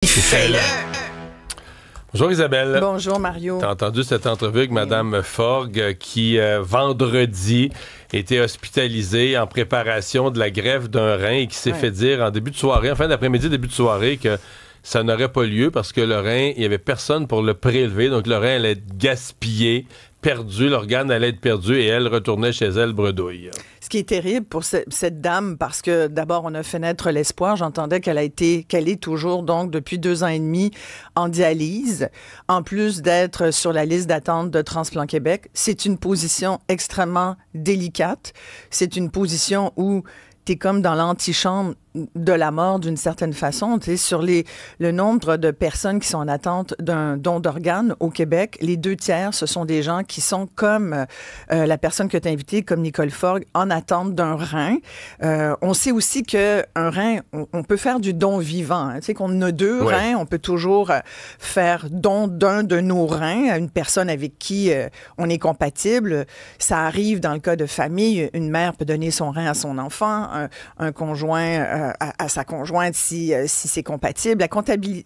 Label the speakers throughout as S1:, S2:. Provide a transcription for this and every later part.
S1: Fais-le!
S2: Bonjour Isabelle.
S1: Bonjour Mario.
S2: T'as entendu cette entrevue avec Mme Forgue qui, vendredi, était hospitalisée en préparation de la greffe d'un rein et qui s'est fait dire en début de soirée, en fin d'après-midi, début de soirée, que ça n'aurait pas lieu parce que le rein, il n'y avait personne pour le prélever, donc le rein allait être gaspillé, perdu, l'organe allait être perdu et elle retournait chez elle bredouille.
S1: Ce qui est terrible pour cette dame, parce que d'abord, on a fait naître l'espoir. J'entendais qu'elle est toujours, donc, depuis 2 ans et demi, en dialyse. En plus d'être sur la liste d'attente de Transplant Québec, c'est une position extrêmement délicate. C'est une position où t'es comme dans l'antichambre de la mort d'une certaine façon. Tu sais, sur le nombre de personnes qui sont en attente d'un don d'organes au Québec, les 2/3, ce sont des gens qui sont comme la personne que tu as invitée, comme Nicole Forgue, en attente d'un rein. On sait aussi qu'un rein, on peut faire du don vivant. Hein. Tu sais qu'on a 2 reins, on peut toujours faire don d'un de nos reins à une personne avec qui on est compatible. Ça arrive dans le cas de famille. Une mère peut donner son rein à son enfant, un conjoint à sa conjointe si c'est compatible.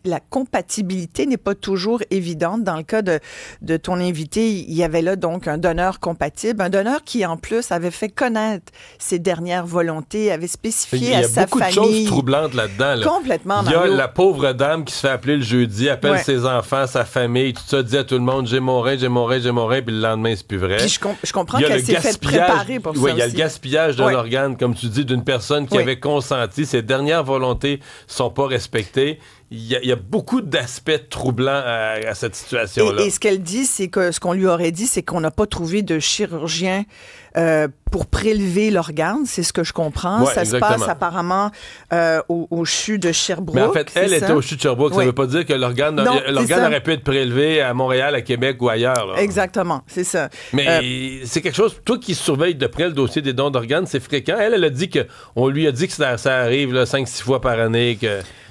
S1: La compatibilité n'est pas toujours évidente. Dans le cas de ton invité, il y avait là donc un donneur compatible, un donneur qui en plus avait fait connaître ses dernières volontés, avait spécifié à sa famille. Il y a beaucoup de choses
S2: troublantes là-dedans. Là.
S1: Complètement,
S2: Mario. Il y a
S1: Mario.
S2: la pauvre dame qui se fait appeler le jeudi, appelle ses enfants, sa famille, tout ça, dit à tout le monde, j'ai mon rein, puis le lendemain, c'est plus vrai.
S1: Puis je comprends qu'elle s'est fait préparer pour ça aussi.
S2: Oui, il y a le gaspillage d'un organe, comme tu dis, d'une personne qui avait consenti. Ses dernières volontés sont pas respectées. Il y a beaucoup d'aspects troublants à cette situation-là.
S1: Et ce qu'elle dit, c'est que ce qu'on lui aurait dit, c'est qu'on n'a pas trouvé de chirurgien pour prélever l'organe. C'est ce que je comprends. Ça se passe apparemment au CHU de Sherbrooke.
S2: Mais en fait, elle était au CHU de Sherbrooke. Ça ne veut pas dire que l'organe aurait pu être prélevé à Montréal, à Québec ou ailleurs. Là.
S1: Exactement, c'est ça.
S2: Mais c'est quelque chose, toi qui surveilles de près le dossier des dons d'organes, c'est fréquent. Elle a dit qu'on lui a dit que ça arrive 5-6 fois par année.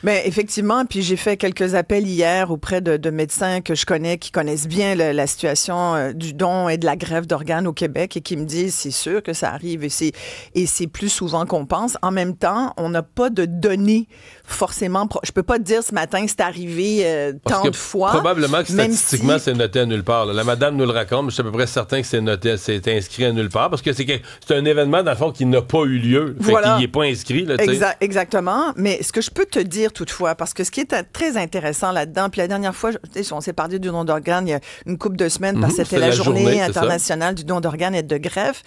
S1: Bien, effectivement, puis j'ai fait quelques appels hier auprès de médecins que je connais, qui connaissent bien la situation du don et de la greffe d'organes au Québec et qui me disent, c'est sûr que ça arrive et c'est plus souvent qu'on pense. En même temps, on n'a pas de données forcément. Je peux pas te dire ce matin c'est arrivé tant de fois.
S2: Probablement que statistiquement, c'est noté à nulle part. Là. La madame nous le raconte, mais je suis à peu près certain que c'est inscrit à nulle part parce que c'est un événement, dans le fond, qui n'a pas eu lieu. Fait qu'il n'est pas inscrit. Là,
S1: exactement. Mais ce que je peux te dire toutefois, parce que ce qui est très intéressant là-dedans, puis la dernière fois, on s'est parlé du don d'organes il y a une couple de semaines, parce que c'était la journée internationale du don d'organes et de greffe.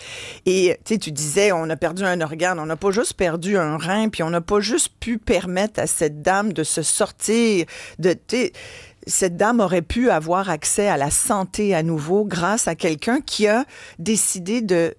S1: Et tu disais, on a perdu un organe, on n'a pas juste perdu un rein, puis on n'a pas juste pu permettre à cette dame de se sortir cette dame aurait pu avoir accès à la santé à nouveau grâce à quelqu'un qui a décidé de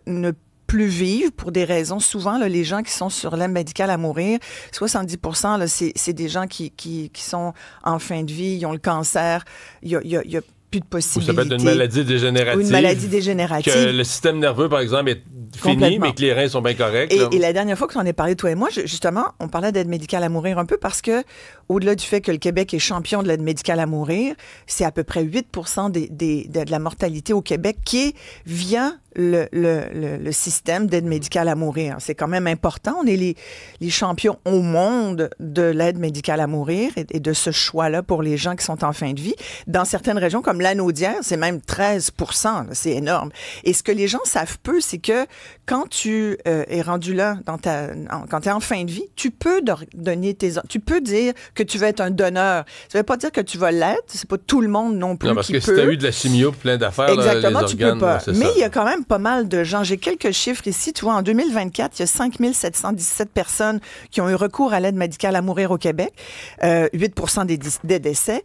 S1: ne plus vivre pour des raisons. Souvent, là, les gens qui sont sur l'aide médicale à mourir, 70%, là, c'est des gens qui sont en fin de vie, ils ont le cancer, il y a plus de possibilités.
S2: Ça peut être une maladie dégénérative.
S1: Ou une maladie dégénérative.
S2: Que le système nerveux, par exemple, est fini, mais que les reins sont bien corrects.
S1: Et la dernière fois que j'en ai parlé, toi et moi, justement, on parlait d'aide médicale à mourir un peu parce que, au-delà du fait que le Québec est champion de l'aide médicale à mourir, c'est à peu près 8% de la mortalité au Québec qui est via le système d'aide médicale à mourir. C'est quand même important. On est les champions au monde de l'aide médicale à mourir et de ce choix-là pour les gens qui sont en fin de vie. Dans certaines régions, comme l'Anaudière, c'est même 13%. Là, c'est énorme. Et ce que les gens savent peu, c'est que quand tu es rendu là, quand tu es en fin de vie, tu peux donner tu peux dire que tu veux être un donneur. Ça ne veut pas dire que tu vas l'être. C'est pas tout le monde non plus qui peut.
S2: Parce que si tu as eu de la chimio, plein d'affaires,
S1: exactement,
S2: là, les organes,
S1: tu peux pas. Mais
S2: ça.
S1: Il y a quand même pas mal de gens. J'ai quelques chiffres ici. Tu vois, en 2024, il y a 5717 personnes qui ont eu recours à l'aide médicale à mourir au Québec. 8% des décès.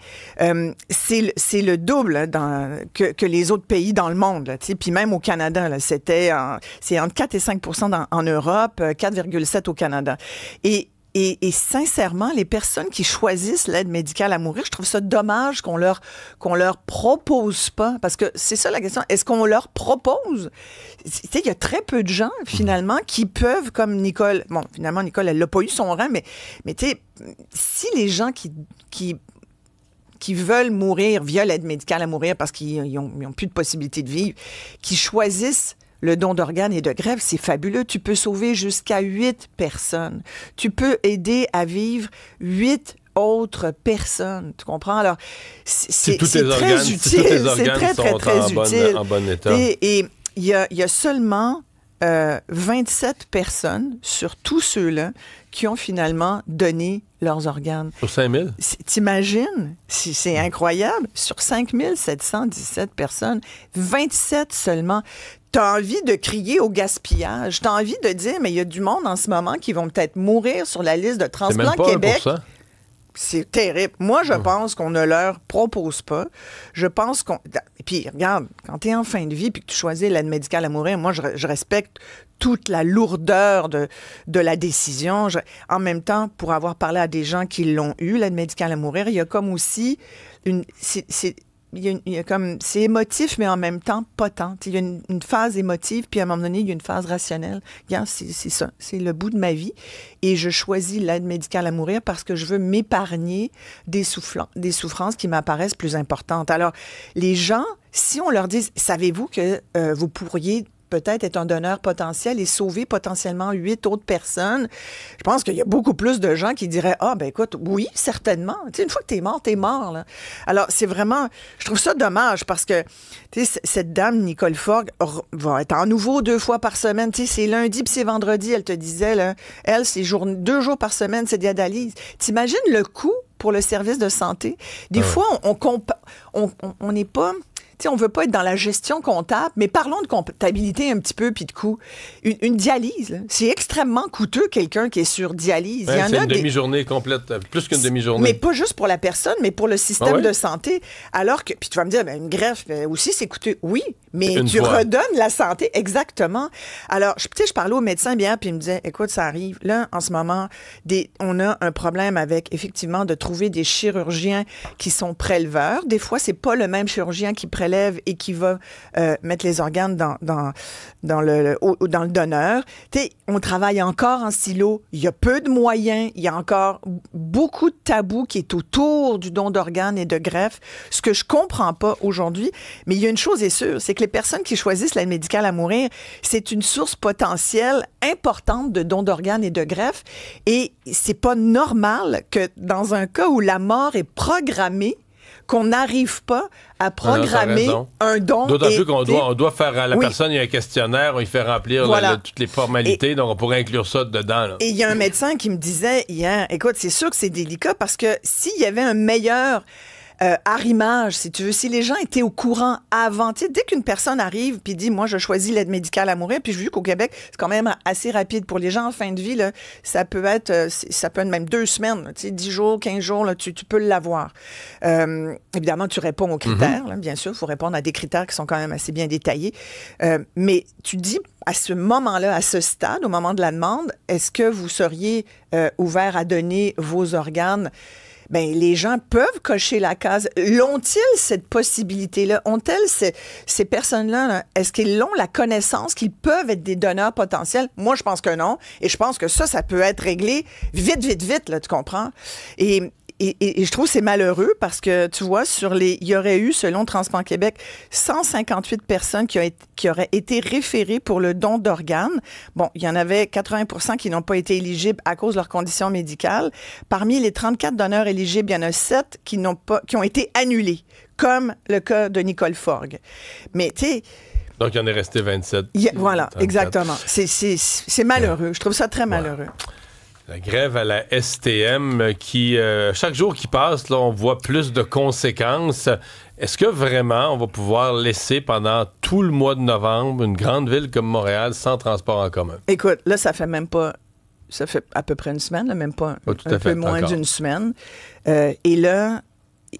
S1: C'est le double que les autres pays dans le monde. Puis même au Canada, c'est entre 4 et 5% en Europe, 4,7% au Canada. Et sincèrement, les personnes qui choisissent l'aide médicale à mourir, je trouve ça dommage qu'on leur propose pas, parce que c'est ça la question. Est-ce qu'on leur propose? Il y a très peu de gens, finalement, qui peuvent, comme Nicole, bon, finalement, Nicole, elle n'a pas eu son rein, mais tu sais, si les gens qui veulent mourir via l'aide médicale à mourir parce qu'ils n'ont plus de possibilité de vivre, qui choisissent le don d'organes et de greffe, c'est fabuleux. Tu peux sauver jusqu'à 8 personnes. Tu peux aider à vivre 8 autre personne. Tu comprends? Alors, c'est très utile. C'est très, très, très utile.
S2: En bon état.
S1: Et il y a seulement 27 personnes sur tous ceux-là qui ont finalement donné leurs organes.
S2: Sur 5000?
S1: T'imagines? C'est incroyable. Sur 5717 personnes, 27 seulement. T'as envie de crier au gaspillage. T'as envie de dire, mais il y a du monde en ce moment qui vont peut-être mourir sur la liste de Transplant Québec. C'est terrible. Moi, je pense qu'on ne leur propose pas. Je pense qu'on... Et puis, regarde, quand tu es en fin de vie puis que tu choisis l'aide médicale à mourir, moi, je respecte toute la lourdeur de la décision. En même temps, pour avoir parlé à des gens qui l'ont eu, l'aide médicale à mourir, il y a comme aussi une... Il y a comme, c'est émotif, mais en même temps pas tant. Il y a une phase émotive, puis à un moment donné, il y a une phase rationnelle. Regarde, c'est ça. C'est le bout de ma vie. Et je choisis l'aide médicale à mourir parce que je veux m'épargner des souffrances qui m'apparaissent plus importantes. Alors, les gens, si on leur dit, savez-vous que vous pourriez peut-être être un donneur potentiel et sauver potentiellement 8 autres personnes, je pense qu'il y a beaucoup plus de gens qui diraient « Ah, ben écoute, oui, certainement. » Tu sais, une fois que t'es mort, là. Alors, c'est vraiment... Je trouve ça dommage parce que, tu sais, cette dame, Nicole Forgue, va être en nouveau 2 fois par semaine. Tu sais, c'est lundi puis c'est vendredi, elle te disait, là. Elle, c'est 2 jours par semaine, c'est dialyse. T'imagines le coût pour le service de santé? Des fois, on n'est pas... Tu sais, on veut pas être dans la gestion comptable, mais parlons de comptabilité un petit peu, puis de coût. Une dialyse, là, c'est extrêmement coûteux, quelqu'un qui est sur dialyse.
S2: Ouais, c'est une demi-journée complète, plus qu'une demi-journée.
S1: Mais pas juste pour la personne, mais pour le système de santé. Alors que, puis tu vas me dire, ben, une greffe aussi, c'est coûteux. Oui, mais tu redonnes la santé, exactement. Alors, tu sais, je parlais au médecin hier, puis il me disait, écoute, ça arrive. Là, en ce moment, on a un problème avec, effectivement, de trouver des chirurgiens qui sont préleveurs. Des fois, c'est pas le même chirurgien qui prélève et qui va mettre les organes dans le donneur. T'sais, on travaille encore en silo. Il y a peu de moyens. Il y a encore beaucoup de tabous qui est autour du don d'organes et de greffe. Ce que je comprends pas aujourd'hui. Mais il y a une chose est sûre, c'est que les personnes qui choisissent l'aide médicale à mourir, c'est une source potentielle importante de don d'organes et de greffe. Et c'est pas normal que dans un cas où la mort est programmée, qu'on n'arrive pas à programmer un don.
S2: D'autant plus qu'on doit faire à la personne, il y a un questionnaire, on lui fait remplir toutes les formalités, donc on pourrait inclure ça dedans. Là.
S1: Et il y a un médecin qui me disait hier, écoute, c'est sûr que c'est délicat parce que s'il y avait un meilleur arrimage, si tu veux, si les gens étaient au courant avant, tu sais, dès qu'une personne arrive puis dit, moi, je choisis l'aide médicale à mourir, puis j'ai vu qu'au Québec, c'est quand même assez rapide pour les gens en fin de vie, là, ça peut être même 2 semaines, tu sais, 10 jours, 15 jours, là, tu peux l'avoir. Évidemment, tu réponds aux critères, là, bien sûr, il faut répondre à des critères qui sont quand même assez bien détaillés. Mais tu dis, à ce moment-là, à ce stade, au moment de la demande, est-ce que vous seriez ouvert à donner vos organes? Ben, les gens peuvent cocher la case. L'ont-ils cette possibilité-là? Ont-elles ces personnes-là, là, est-ce qu'ils ont la connaissance qu'ils peuvent être des donneurs potentiels? Moi, je pense que non. Et je pense que ça peut être réglé vite, là, tu comprends? Et je trouve que c'est malheureux parce que, tu vois, il y aurait eu, selon Transplant Québec, 158 personnes qui auraient été référées pour le don d'organes. Bon, il y en avait 80% qui n'ont pas été éligibles à cause de leurs conditions médicales. Parmi les 34 donneurs éligibles, il y en a 7 qui ont été annulés, comme le cas de Nicole Forgue. Mais, tu sais...
S2: Donc, il y en est resté 27.
S1: Voilà, 34. Exactement. C'est malheureux. Je trouve ça très malheureux.
S2: La grève à la STM qui, chaque jour qui passe, là, on voit plus de conséquences. Est-ce que vraiment on va pouvoir laisser pendant tout le mois de novembre une grande ville comme Montréal sans transport en commun?
S1: Écoute, là, ça fait à peu près une semaine, là, même pas un peu moins d'une semaine. Et là,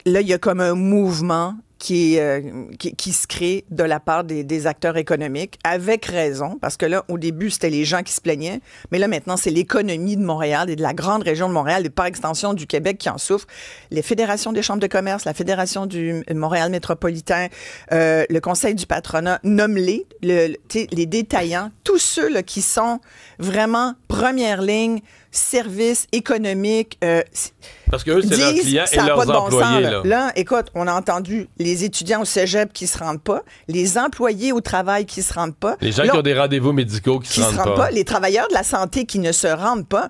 S1: il y a comme un mouvement qui se crée de la part des acteurs économiques, avec raison, parce que là, au début, c'était les gens qui se plaignaient, mais là, maintenant, c'est l'économie de Montréal et de la grande région de Montréal et par extension du Québec qui en souffrent. Les fédérations des chambres de commerce, la Fédération du Montréal métropolitain, le Conseil du patronat, nomme-les, les détaillants, tous ceux là, qui sont vraiment première ligne, services économiques.
S2: Parce que eux, c'est leurs clients et leurs employés.
S1: Là, écoute, on a entendu les étudiants au cégep qui se rendent pas, les employés au travail qui se rendent pas.
S2: Les gens qui ont des rendez-vous médicaux qui se rendent pas.
S1: Les travailleurs de la santé qui ne se rendent pas.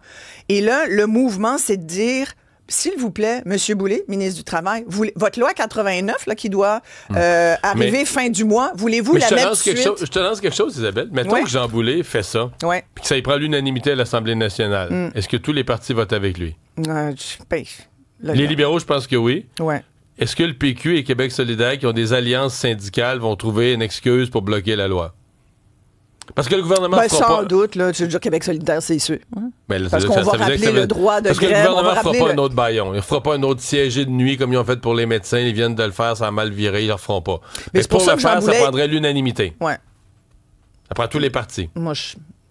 S1: Et là, le mouvement, c'est de dire, s'il vous plaît, M. Boulay, ministre du Travail, votre loi 89 là, qui doit arriver fin du mois, voulez-vous la mettre tout de suite?
S2: Je te lance quelque chose, Isabelle. Mettons que Jean Boulay fait ça, puis que ça y prend l'unanimité à l'Assemblée nationale. Est-ce que tous les partis votent avec lui? Les libéraux, je pense que oui.
S1: Ouais.
S2: Est-ce que le PQ et Québec solidaire, qui ont des alliances syndicales, vont trouver une excuse pour bloquer la loi? Parce que le gouvernement fera
S1: sans doute, là, tu veux dire Québec solidaire, c'est sûr. Parce qu'on va rappeler le droit de grève.
S2: Parce que le gouvernement ne fera pas un autre baillon. Il ne fera pas un autre siégé de nuit comme ils ont fait pour les médecins. Ils viennent de le faire, ça a mal viré, ils ne le feront pas. Mais pour le faire, ça prendrait l'unanimité.
S1: Ouais.
S2: Ça prend tous les partis.
S1: Moi,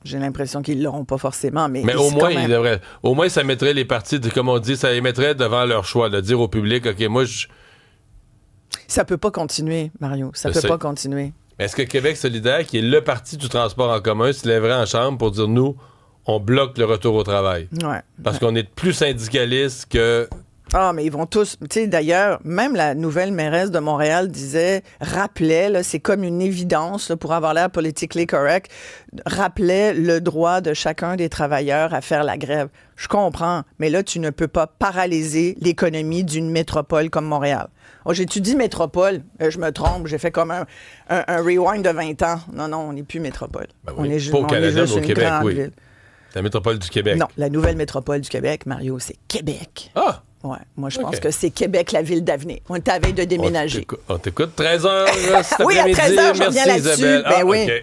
S1: j'ai l'impression qu'ils ne l'auront pas forcément. Mais
S2: au moins, ils devraient. Au moins, ça mettrait les partis, comme on dit, ça les mettrait devant leur choix, de dire au public, OK, moi,
S1: Ça peut pas continuer, Mario. Ça peut pas continuer.
S2: Est-ce que Québec solidaire, qui est le parti du transport en commun, se lèverait en chambre pour dire, nous, on bloque le retour au travail?
S1: Ouais.
S2: Parce qu'on est plus syndicalistes que...
S1: Ah, mais ils vont tous... Tu sais, d'ailleurs, même la nouvelle mairesse de Montréal rappelait, là, c'est comme une évidence, là, pour avoir l'air politically correct, rappelait le droit de chacun des travailleurs à faire la grève. Je comprends, mais là, tu ne peux pas paralyser l'économie d'une métropole comme Montréal. Oh, j'ai-tu dit métropole? Je me trompe, j'ai fait comme un rewind de 20 ans. Non, on n'est plus métropole.
S2: Ben oui. Pas au Canada, mais au Québec, oui.
S1: Ville.
S2: La métropole du Québec.
S1: Non, la nouvelle métropole du Québec, Mario, c'est Québec.
S2: Ah!
S1: Ouais, moi, je pense que c'est Québec, la ville d'avenir. On est à la veille de déménager.
S2: On t'écoute 13h cet
S1: oui, à
S2: après-midi.
S1: 13h, je reviens
S2: Merci,
S1: là-dessus.
S2: Isabelle.
S1: Ben oui.
S2: Okay.